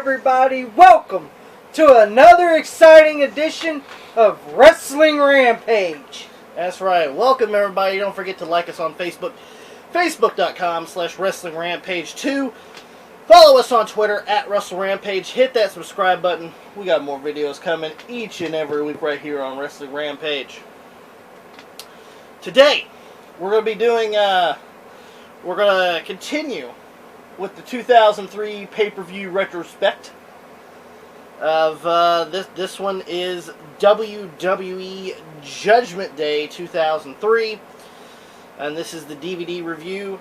everybody? Welcome to another exciting edition of Wrestling Rampage. That's right. Welcome, everybody. Don't forget to like us on Facebook, facebook.com/WrestlingRampage2. Follow us on Twitter @WrestleRampage. Hit that subscribe button. We got more videos coming each and every week right here on Wrestling Rampage. Today, we're going to be doing, we're going to continue with the 2003 pay-per-view retrospect of, this one is WWE Judgment Day 2003, and this is the DVD review,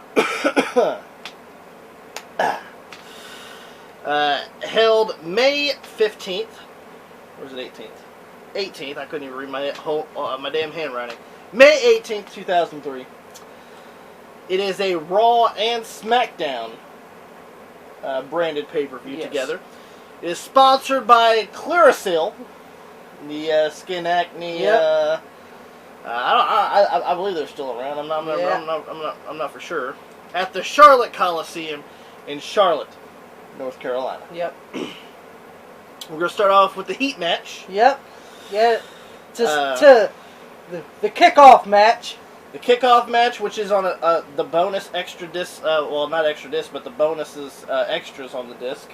held May 15th, or is it 18th? 18th, I couldn't even read my damn handwriting. May 18th, 2003. It is a Raw and SmackDown branded pay-per-view together. It is sponsored by Clearasil, the skin acne. Yep. I believe they're still around. I'm not for sure. At the Charlotte Coliseum in Charlotte, North Carolina. Yep. We're gonna start off with the Heat match. Yep. Yeah. To the kickoff match. The kickoff match, which is on the bonus extra disc, well, not extra disc, but the bonuses extras on the disc.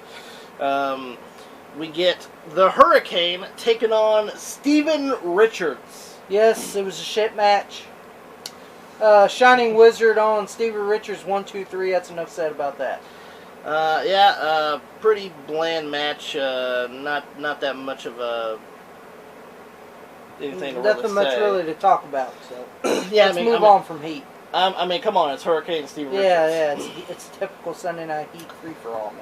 We get the Hurricane taking on Steven Richards. Yes, it was a shit match. Shining Wizard on Steven Richards 1, 2, 3. That's enough said about that. Pretty bland match. Not that much of a anything to really say. Nothing much really to talk about. So yeah, let's move on from Heat. I mean, come on, it's Hurricane and Steven Richards. Yeah, it's a typical Sunday Night Heat free-for-all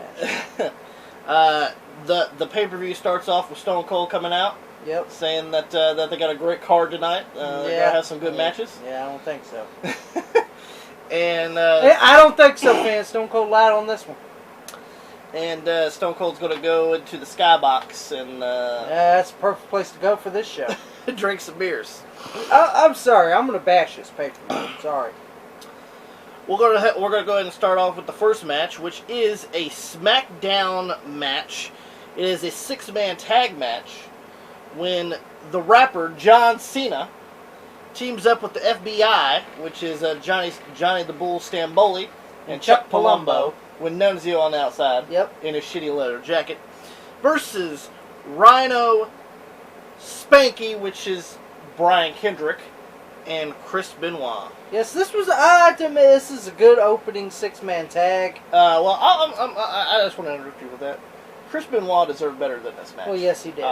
match. The pay-per-view starts off with Stone Cold coming out. Yep. Saying that they got a great card tonight. They're gonna have some good matches. Yeah, I don't think so. And I don't think so, fans. Stone Cold lied on this one. And Stone Cold's gonna go into the skybox and that's a perfect place to go for this show. drink some beers. I'm sorry. I'm gonna bash this pay-per-view. I'm sorry. We're gonna go ahead and start off with the first match, which is a SmackDown match. It is a 6-man tag match when the rapper John Cena teams up with the FBI, which is Johnny the Bull Stamboli and Chuck Palumbo, with Nunzio on the outside. Yep. In a shitty leather jacket, versus Rhino, Spanky, which is Brian Kendrick, and Chris Benoit. Yes, this was. I have to admit, this is a good opening 6-man tag. I just want to interrupt you with that. Chris Benoit deserved better than this match. Well, yes, he did.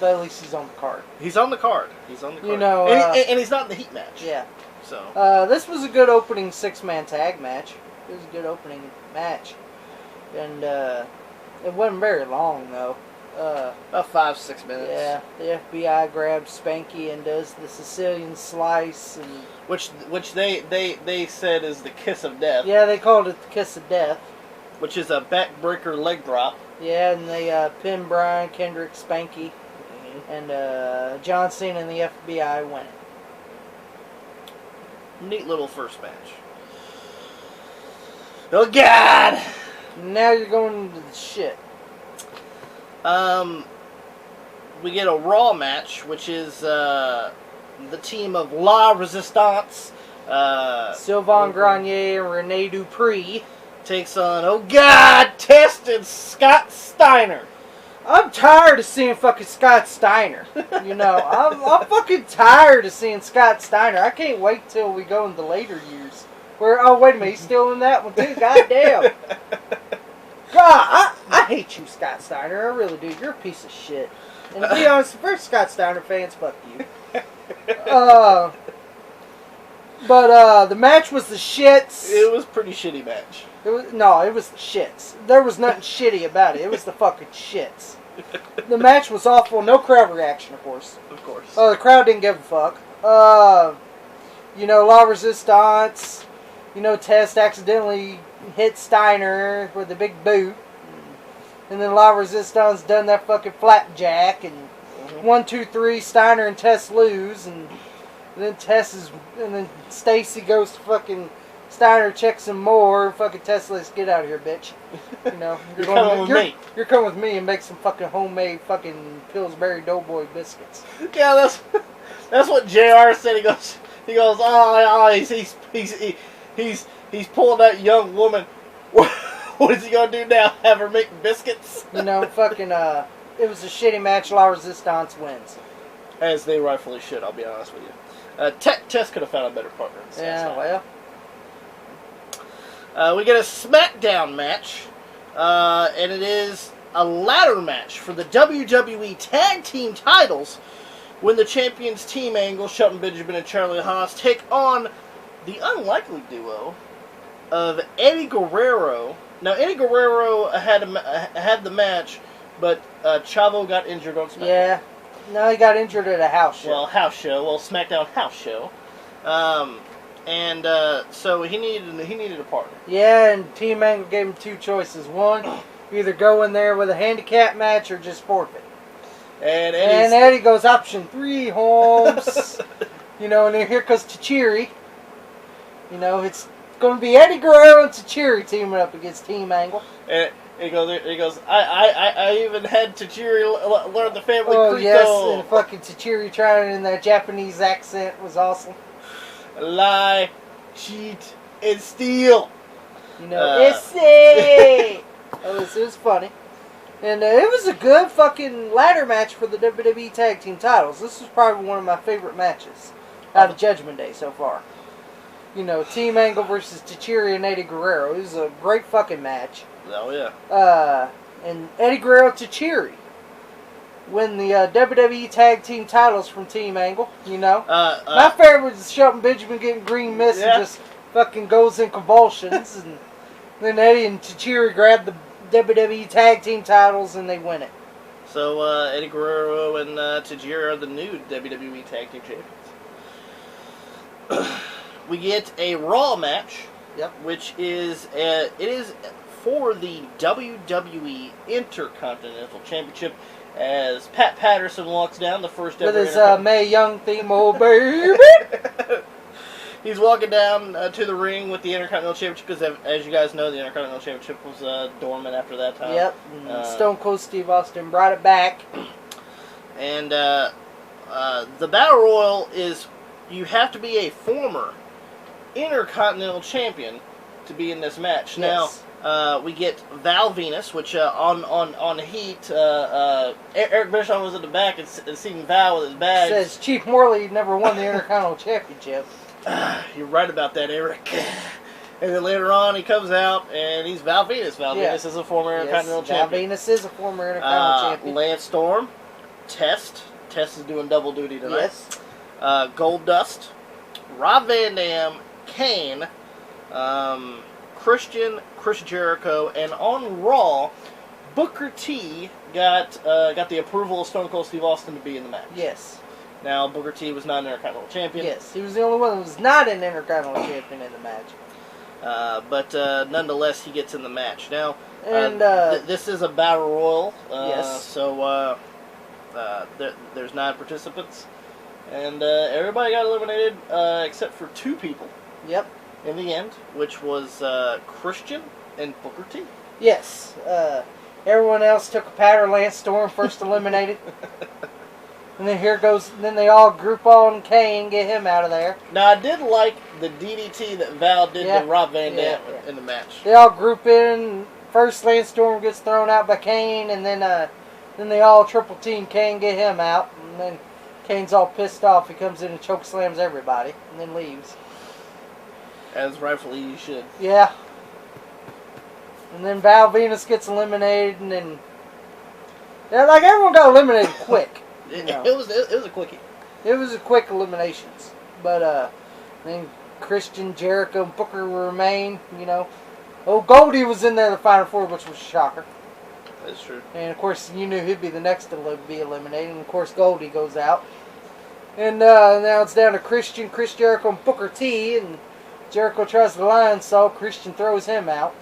But at least he's on the card. He's on the card. You know, and he's not in the Heat match. Yeah. So this was a good opening 6-man tag match. It was a good opening match, and it wasn't very long though. About 5-6 minutes. Yeah, the FBI grabs Spanky and does the Sicilian slice, and which they said is the kiss of death. Yeah, they called it the kiss of death. Which is a backbreaker leg drop. Yeah, and they pin Brian Kendrick, Spanky, and John Cena and the FBI win it. Neat little first match. Oh God! Now you're going into the shit. We get a Raw match, which is the team of La Resistance, Sylvain Grenier and Rene Dupree takes on, oh God, tested Scott Steiner. I'm tired of seeing fucking Scott Steiner. You know, I'm fucking tired of seeing Scott Steiner. I can't wait till we go into later years. Oh, wait a minute, he's still in that one too. God damn. God, I hate you, Scott Steiner. I really do. You're a piece of shit. And to be honest, if we're Scott Steiner fans, fuck you. But the match was the shits. It was a pretty shitty match. It was the shits. There was nothing shitty about it. It was the fucking shits. The match was awful. No crowd reaction, of course. Of course. The crowd didn't give a fuck. You know, La Resistance. You know, Test accidentally hit Steiner with a big boot. And then La Resistance done that fucking flapjack. And 1, 2, 3, Steiner and Test lose. And then Stacy goes to fucking Steiner checks him more. Fucking Tesla's, get out of here, bitch. You know, You're coming with me. You're coming with me and make some fucking homemade fucking Pillsbury Doughboy biscuits. Yeah, that's what JR said. He goes, he's pulling that young woman. What is he gonna do now? Have her make biscuits? You know, fucking it was a shitty match. La Resistance wins. As they rightfully should. I'll be honest with you. Tess could have found a better partner. Yeah, well. We get a SmackDown match, and it is a ladder match for the WWE Tag Team titles when the champions Team Angle, Shelton Benjamin and Charlie Haas, take on the unlikely duo of Eddie Guerrero. Now, Eddie Guerrero had the match, but Chavo got injured on SmackDown. Yeah. No, he got injured at a house show. Well, SmackDown house show. So he needed a partner. Yeah, and Team Angle gave him two choices. One, either go in there with a handicap match or just forfeit. And Eddie goes option 3, Holmes. You know, and then here comes Tajiri. You know, it's going to be Eddie Guerrero and Tajiri teaming up against Team Angle. And he goes. I even had Tajiri learn the family creed. Oh yes, and fucking Tajiri trying it in that Japanese accent was awesome. Lie, cheat, and steal. You know, it was funny. And it was a good fucking ladder match for the WWE Tag Team titles. This was probably one of my favorite matches out of Judgment Day so far. You know, Team Angle versus Tajiri and Eddie Guerrero. It was a great fucking match. Oh, yeah. And Eddie Guerrero Tajiri win the WWE Tag Team titles from Team Angle, you know. My favorite was Shelton Benjamin getting green mist and just fucking goes in convulsions. And then Eddie and Tajiri grab the WWE Tag Team titles and they win it. So Eddie Guerrero and Tajiri are the new WWE Tag Team champions. We get a Raw match, which is for the WWE Intercontinental Championship as Pat Patterson walks down the first ever. With his Mae Young theme, oh baby. He's walking down to the ring with the Intercontinental Championship because, as you guys know, the Intercontinental Championship was dormant after that time. Yep. Stone Cold Steve Austin brought it back. And the Battle Royal is you have to be a former Intercontinental Champion to be in this match. Yes. Now, we get Val Venus, which on Heat, Eric Bischoff was in the back and seeing Val with his bag. Says Chief Morley never won the Intercontinental Championship. You're right about that, Eric. And then later on, he comes out and he's Val Venus. Val Venus is a former Intercontinental Champion. Val Venus is a former Intercontinental Champion. Lance Storm, Test is doing double duty tonight. Yes. Goldust, Rob Van Dam, Kane, Christian, Chris Jericho, and on Raw, Booker T got the approval of Stone Cold Steve Austin to be in the match. Yes. Now, Booker T was not an Intercontinental Champion. Yes, he was the only one that was not an Intercontinental Champion in the match. But nonetheless, he gets in the match. Now, and this is a Battle Royal. Yes. So there's 9 participants. And everybody got eliminated except for 2 people. Yep. In the end, which was Christian and Booker T. Yes. Everyone else took a powder. Lance Storm first eliminated. And then then they all group on Kane, get him out of there. Now, I did like the DDT that Val did to Rob Van Dam in the match. They all group in. First, Lance Storm gets thrown out by Kane, and then they all triple team Kane, get him out. And then Kane's all pissed off. He comes in and choke slams everybody, and then leaves. As rightfully you should. Yeah. And then Val Venus gets eliminated, and then everyone got eliminated quick. It was a quickie. It was a quick eliminations, but then Christian, Jericho, and Booker remain. You know, Goldie was in there the Final Four, which was a shocker. That's true. And of course, you knew he'd be the next to be eliminated. And of course, Goldie goes out, and now it's down to Christian, Chris Jericho, and Booker T. And Jericho tries the lion saw. Christian throws him out.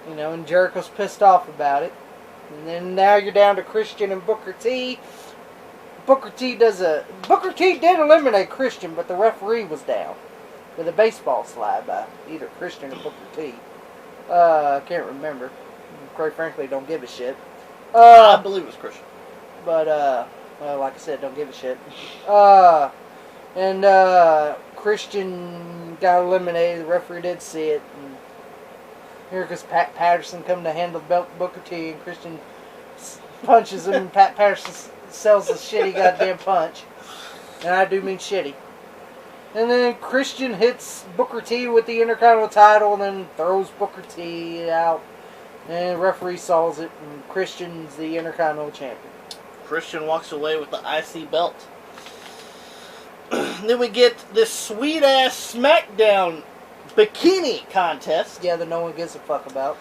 You know, and Jericho's pissed off about it. And then now you're down to Christian and Booker T. Booker T did eliminate Christian, but the referee was down. with a baseball slide by either Christian or Booker T. I can't remember. Quite frankly, don't give a shit. I believe it was Christian. But, well, like I said, don't give a shit. And Christian got eliminated. The referee did see it. And here goes Pat Patterson coming to handle the belt to Booker T. And Christian punches him. And Pat Patterson sells a shitty goddamn punch. And I do mean shitty. And then Christian hits Booker T with the Intercontinental title and then throws Booker T out. And the referee solves it. And Christian's the Intercontinental champion. Christian walks away with the IC belt. Then we get this sweet-ass SmackDown Bikini contest. Yeah, that no one gives a fuck about.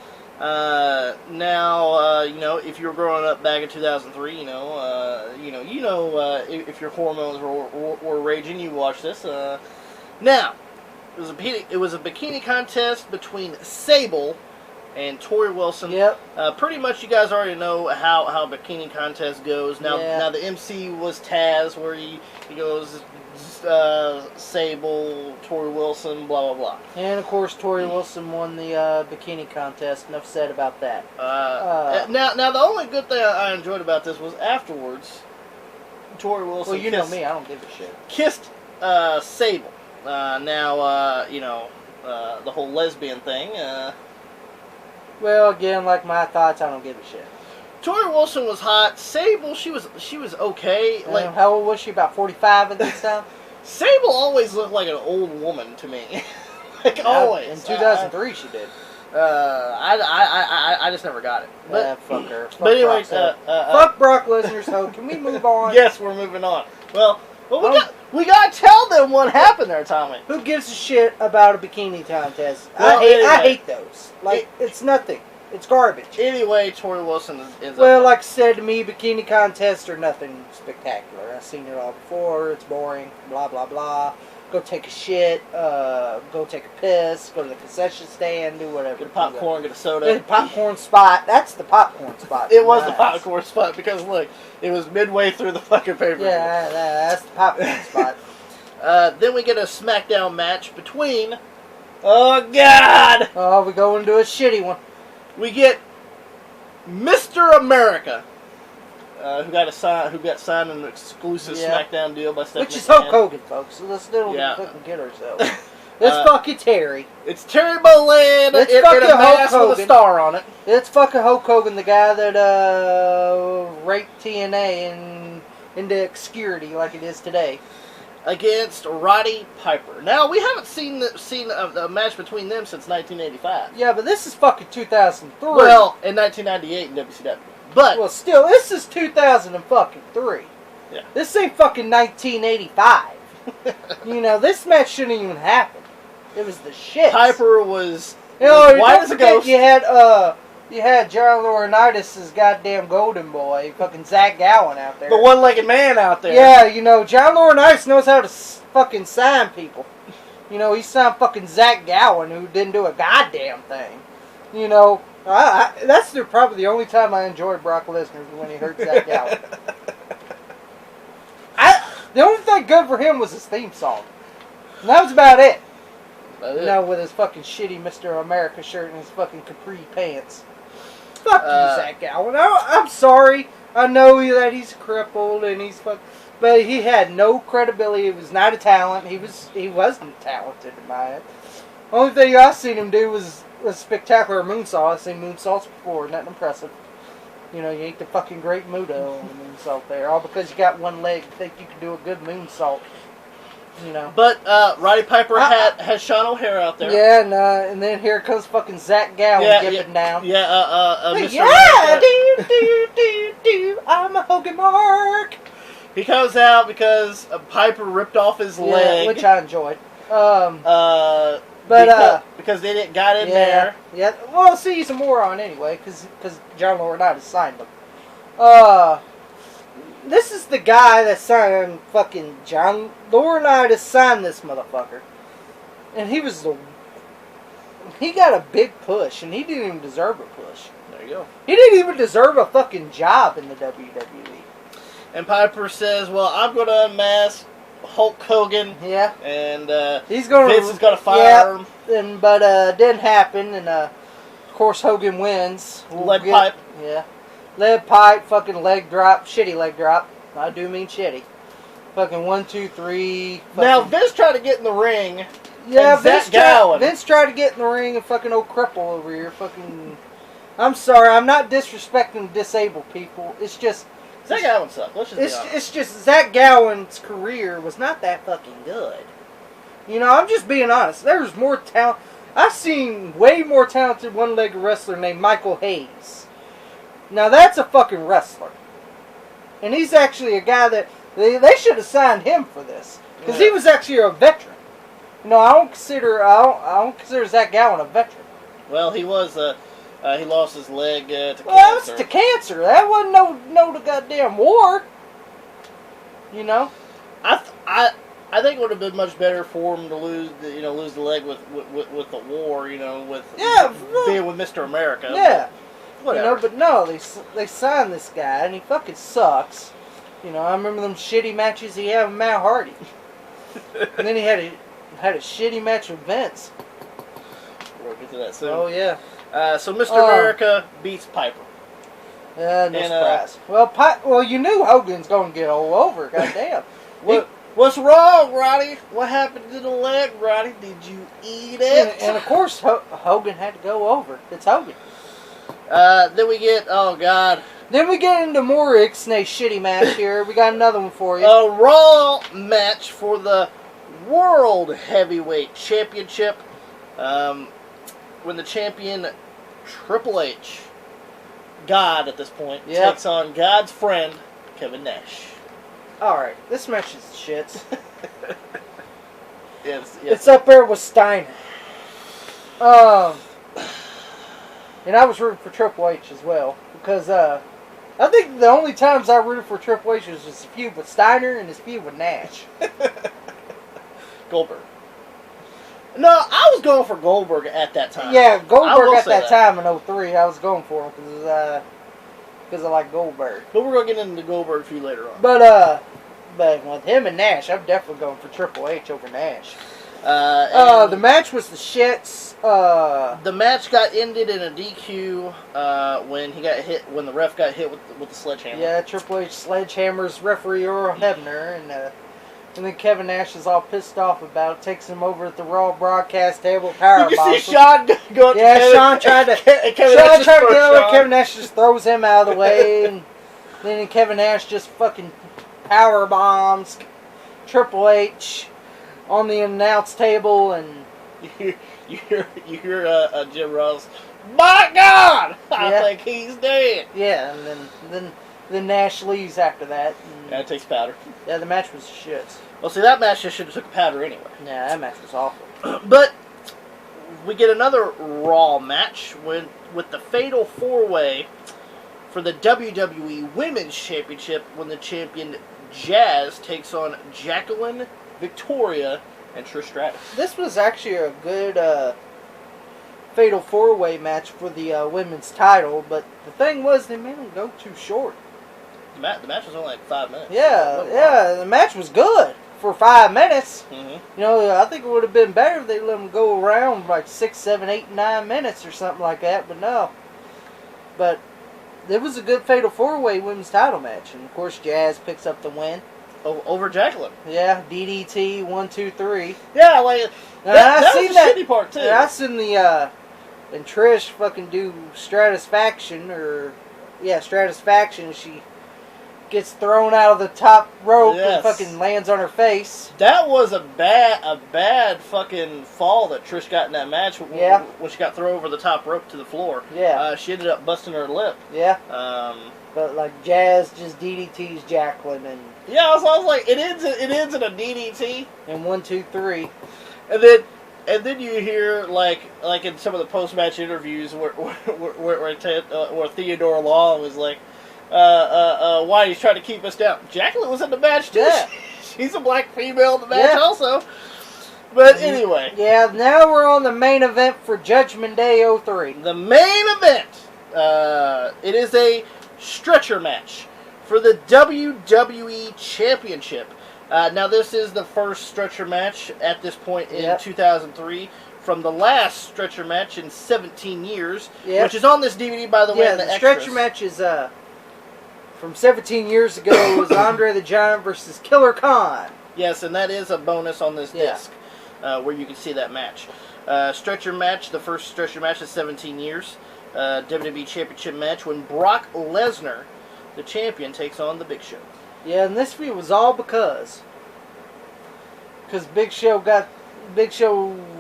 Now, you know, if you were growing up back in 2003, if your hormones were raging, you watched this. Now, it was a bikini contest between Sable and Tori Wilson. Yep. Pretty much, you guys already know how bikini contest goes. Now, now the MC was Taz, where he goes Sable, Tori Wilson, blah blah blah. And of course, Tori Wilson won the bikini contest. Enough said about that. Now the only good thing I enjoyed about this was afterwards, Tori Wilson. Well, you know me, I don't give a shit. Kissed Sable. The whole lesbian thing. Well, again, like my thoughts, I don't give a shit. Tori Wilson was hot. Sable, she was okay. Like, how old was she? About 45 at this time. Sable always looked like an old woman to me. Always. In 2003, she did. I just never got it. But fuck her. Fuck but anyway, fuck Brock Lesnar. So can we move on? Yes, we're moving on. Well, we gotta tell them what happened there, Tommy. Who gives a shit about a bikini contest? Well, I hate those. Like, it's nothing. It's garbage. Anyway, Tori Wilson is well, like I said, to me, bikini contests are nothing spectacular. I've seen it all before. It's boring. Blah, blah, blah. Go take a shit. Go take a piss. Go to the concession stand. Do whatever. Get a popcorn. Get a soda. Get a popcorn spot. That's the popcorn spot. It was the popcorn spot because, look, it was midway through the fucking pay-per-view. Yeah, that's the popcorn spot. Then we get a SmackDown match between... Oh, God! Oh, we go into a shitty one. We get Mr. America, who got signed an exclusive SmackDown deal by Stephanie. Which is Hulk Hogan, folks. So let's don't fucking get ourselves. It's fucking Terry. It's Terry Boland. It's in fucking a Hulk mask Hogan with a star on it. It's fucking Hulk Hogan, the guy that raped TNA into obscurity like it is today. Against Roddy Piper. Now, we haven't seen a match between them since 1985. Yeah, but this is fucking 2003. Well, in 1998 in WCW. But well, still, this is 2003. Yeah. This ain't fucking 1985. This match shouldn't even happen. It was the shit. Piper was white as a ghost. You had John Laurinaitis' goddamn golden boy, fucking Zach Gowen out there. The one-legged man out there. Yeah, John Laurinaitis knows how to fucking sign people. He signed fucking Zach Gowen, who didn't do a goddamn thing. That's probably the only time I enjoyed Brock Lesnar when he hurt Zach Gowen. The only thing good for him was his theme song. And that was about it. With his fucking shitty Mr. America shirt and his fucking capri pants. Fuck you, Zach Gowen. I'm sorry. I know that he's crippled and he's but he had no credibility. He was not a talent. He wasn't talented in my head. Only thing I seen him do was a spectacular moonsault. I've seen moonsaults before. Nothing impressive. You ate the fucking Great Muta on the moonsault there. All because you got one leg and think you can do a good moonsault. But Roddy Piper has Sean O'Hare out there. Yeah, and then here comes fucking Zach Gowen giving down. Yeah, Mr. Yeah, do, I'm a Hogan Mark. He comes out because Piper ripped off his leg. Which I enjoyed. Because they got in there. Yeah, well, see, he's a moron anyway, because John Laurinaitis signed him. This is the guy that signed fucking John Laurinaitis signed this motherfucker. And he got a big push, and he didn't even deserve a push. There you go. He didn't even deserve a fucking job in the WWE. And Piper says, well, I'm going to unmask Hulk Hogan. Yeah. And He's gonna Vince is gonna fire him. But it didn't happen, and of course Hogan wins. Lead pipe. Yeah. Lead pipe, fucking leg drop, shitty leg drop. I do mean shitty. Fucking 1, 2, 3. Now Vince tried to get in the ring. Yeah, Vince tried to get in the ring, and fucking old cripple over here. Fucking. I'm sorry, I'm not disrespecting disabled people. It's just. Zach Gowen sucked. Let's just be honest. It's just Zach Gowen's career was not that fucking good. You know, I'm just being honest. There's more talent. I've seen way more talented one-legged wrestler named Michael Hayes. Now that's a fucking wrestler, and he's actually a guy that they should have signed him for this because he was actually a veteran. You know, I don't consider Zach Gowen a veteran. Well, he was. He lost his leg to cancer. Well, that was to cancer. That wasn't no goddamn war. You know. I think it would have been much better for him to lose the leg with the war. You know, with being with Mr. America. Yeah. Whatever. You know, but no, they signed this guy and he fucking sucks. You know, I remember them shitty matches he had with Matt Hardy, and then he had a shitty match with Vince. We'll get to that soon. Oh yeah. So Mr. America beats Piper. No surprise. Well, you knew Hogan's gonna get all over. Goddamn. What's wrong, Roddy? What happened to the leg, Roddy? Did you eat it? And of course, Hogan had to go over. It's Hogan. Then we get Then we get into more Ixnay shitty match here. We got another one for you. A Raw match for the World Heavyweight Championship. When the champion Triple H, God at this point, takes on God's friend Kevin Nash. Alright, this match is shit. Yes. It's up there with Steiner. And I was rooting for Triple H as well. Because I think the only times I rooted for Triple H was his feud with Steiner and his feud with Nash. Goldberg. No, I was going for Goldberg at that time. Yeah, Goldberg at that time in 03, I was going for him because I like Goldberg. But we're going to get into the Goldberg feud later on. But with him and Nash, I'm definitely going for Triple H over Nash. The match was the shits. The match got ended in a DQ when the ref got hit with the sledgehammer. Yeah, Triple H sledgehammers referee Earl Hebner, and then Kevin Nash is all pissed off about it, takes him over at the Raw broadcast table, powerbomb. You can see Sean go up to Kevin. Sean tried to get over. Kevin Nash just throws him out of the way, and then Kevin Nash just fucking power bombs Triple H on the announce table, and you hear Jim Ross, my God, I think he's dead. Yeah, and then Nash leaves after that. And it takes powder. Yeah, the match was shit. Well, see, that match just should have took powder anyway. Yeah, that match was awful. But we get another Raw match with the Fatal 4-Way for the WWE Women's Championship when the champion Jazz takes on Jacqueline, Victoria, and Trish Stratus. This was actually a good Fatal 4-Way match for the women's title, but the thing was they made them go too short. The match was only like 5 minutes. Yeah, the match was good for 5 minutes. Mm-hmm. You know, I think it would have been better if they let them go around like 6, 7, 8, 9 minutes or something like that, but no. But it was a good Fatal 4-Way women's title match, and of course Jazz picks up the win. Over Jacqueline. Yeah, DDT 1, 2, 3. Yeah, like that was the shitty part too. And I seen and Trish fucking do Stratusfaction. She gets thrown out of the top rope and fucking lands on her face. That was a bad fucking fall that Trish got in that match when she got thrown over the top rope to the floor. Yeah. She ended up busting her lip. Yeah. But like Jazz just DDTs Jacqueline and yeah, I was like, it ends in a DDT. And 1, 2, 3. And then you hear like in some of the post match interviews where Theodore Long was like, why he's trying to keep us down. Jacqueline was in the match too. Yeah. She's a black female in the match also. But anyway. Yeah, now we're on the main event for Judgment Day 03. The main event. It is a stretcher match for the WWE Championship Now, this is the first stretcher match at this point in 2003 from the last stretcher match in 17 years, which is on this DVD, by the way. Yeah, the stretcher match is from 17 years ago. It was Andre the Giant versus Killer Khan. Yes, and that is a bonus on this disc where you can see that match. Stretcher match, the first stretcher match in 17 years. WWE Championship match when Brock Lesnar, the champion, takes on the Big Show. Yeah, and this feud was all because Big Show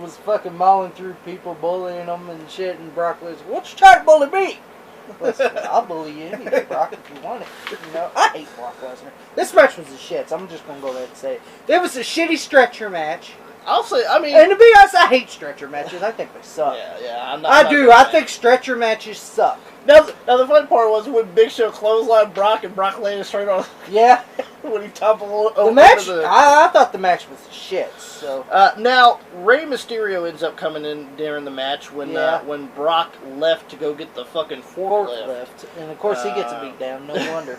was fucking mauling through people, bullying them and shit, and Brock Lesnar, what you trying to bully me? Listen, I'll bully you anyway, Brock, if you want it. You know, I hate Brock Lesnar. This match was a shit, so I'm just gonna go ahead and say it. It was a shitty stretcher match. I'll say, I mean... And to be honest, I hate stretcher matches. I think they suck. Yeah, I think stretcher matches suck. Now, the fun part was when Big Show clotheslined Brock and Brock landed straight on... Yeah. When he toppled over the match, I thought the match was shit, so... now, Rey Mysterio ends up coming in during the match when Brock left to go get the fucking forklift. And, of course, he gets a beat down. No wonder.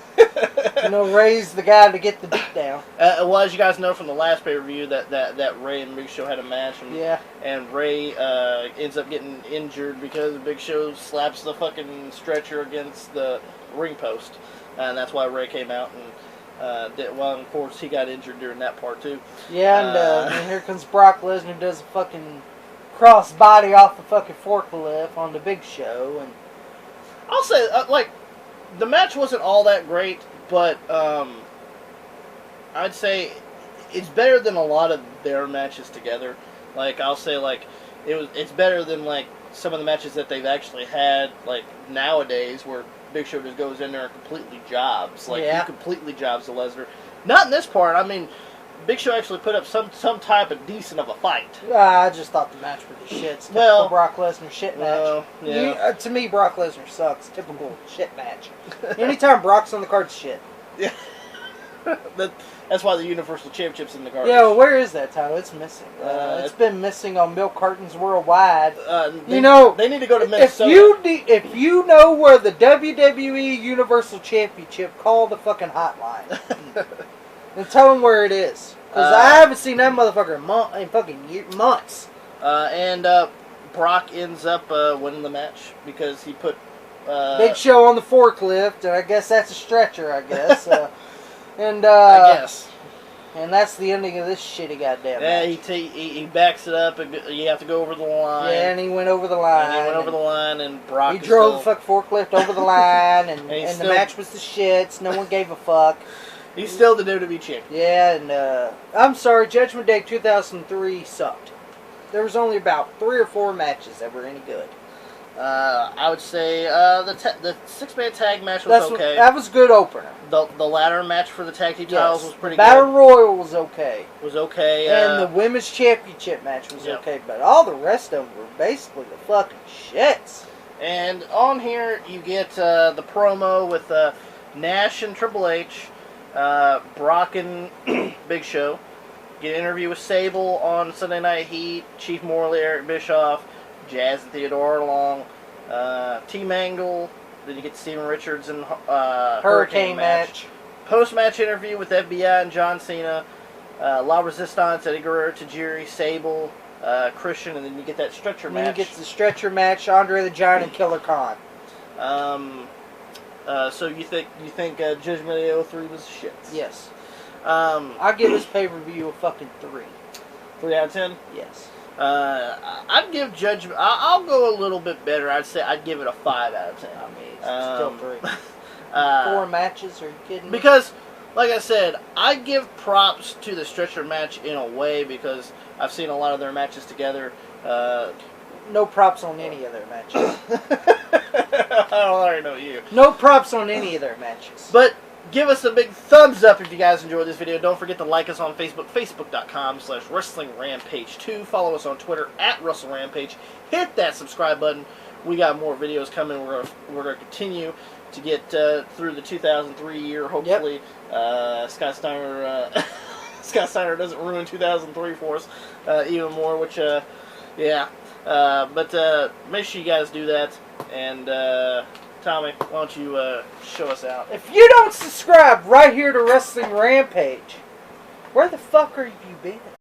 You know, Rey's the guy to get the beat down. Well, as you guys know from the last pay-per-view, that Rey and Big Show had a match. And Rey ends up getting injured because Big Show slaps the fucking stretcher against the ring post. And that's why Rey came out and... of course, he got injured during that part, too. Yeah, and here comes Brock Lesnar, does a fucking cross-body off the fucking forklift on the Big Show. And I'll say, the match wasn't all that great, but I'd say it's better than a lot of their matches together. I'll say, it's better than, some of the matches that they've actually had, nowadays, where Big Show just goes in there and completely jobs. He completely jobs the Lesnar. Not in this part. I mean, Big Show actually put up some type of decent of a fight. I just thought the match was the shit. Typical Brock Lesnar shit match. Yeah. To me, Brock Lesnar sucks. Typical shit match. Anytime Brock's on the card, shit. Yeah. That's why the Universal Championship's in the garbage. Yeah, well, where is that title? It's missing. It's been missing on milk cartons worldwide. They need to go to Minnesota. If you know where the WWE Universal Championship, call the fucking hotline and tell them where it is. Because I haven't seen that motherfucker in months. And Brock ends up winning the match because he put Big Show on the forklift, and I guess that's a stretcher. I guess. I guess. And that's the ending of this shitty goddamn match. He backs it up, and you have to go over the line. Yeah, and he went over the line. And Brock... He drove the fuck forklift over the line, and the match was the shits. No one gave a fuck. He's still the WWE champion. Yeah, and I'm sorry, Judgment Day 2003 sucked. There was only about 3 or 4 matches that were any good. I would say the 6-man tag match was okay. That was a good opener. The ladder match for the tag team titles was pretty good. Battle Royal was okay. And the women's championship match was okay. But all the rest of them were basically the fucking shits. And on here you get the promo with Nash and Triple H, Brock and Big Show. Get an interview with Sable on Sunday Night Heat, Chief Morley, Eric Bischoff, Jazz and Theodore Long, Team Angle. Then you get Steven Richards and Hurricane match. Post-match interview with FBI and John Cena. La Resistance, Eddie Guerrero, Tajiri, Sable, Christian, and then you get that stretcher match. Then you get the stretcher match, Andre the Giant and Killer Khan. So you think Judgment Day 03 was shit? Yes. I'll give this pay-per-view a fucking 3. 3 out of 10? Yes. I'd give Judgment... I'll go a little bit better. I'd give it a 5 out of 10. I mean, it's still 3. 4 matches? Are you kidding me? Because, like I said, I give props to the stretcher match in a way because I've seen a lot of their matches together. No props on any of their matches. I don't already know you. No props on any of their matches. But give us a big thumbs up if you guys enjoyed this video. Don't forget to like us on Facebook, facebook.com/WrestlingRampage2. Follow us on Twitter @WrestleRampage. Hit that subscribe button. We got more videos coming. We're going to continue to get through the 2003 year. Hopefully, Scott Steiner doesn't ruin 2003 for us even more. Which, but make sure you guys do that. And Tommy, why don't you show us out? If you don't subscribe right here to Wrestling Rampage, Where the fuck have you been?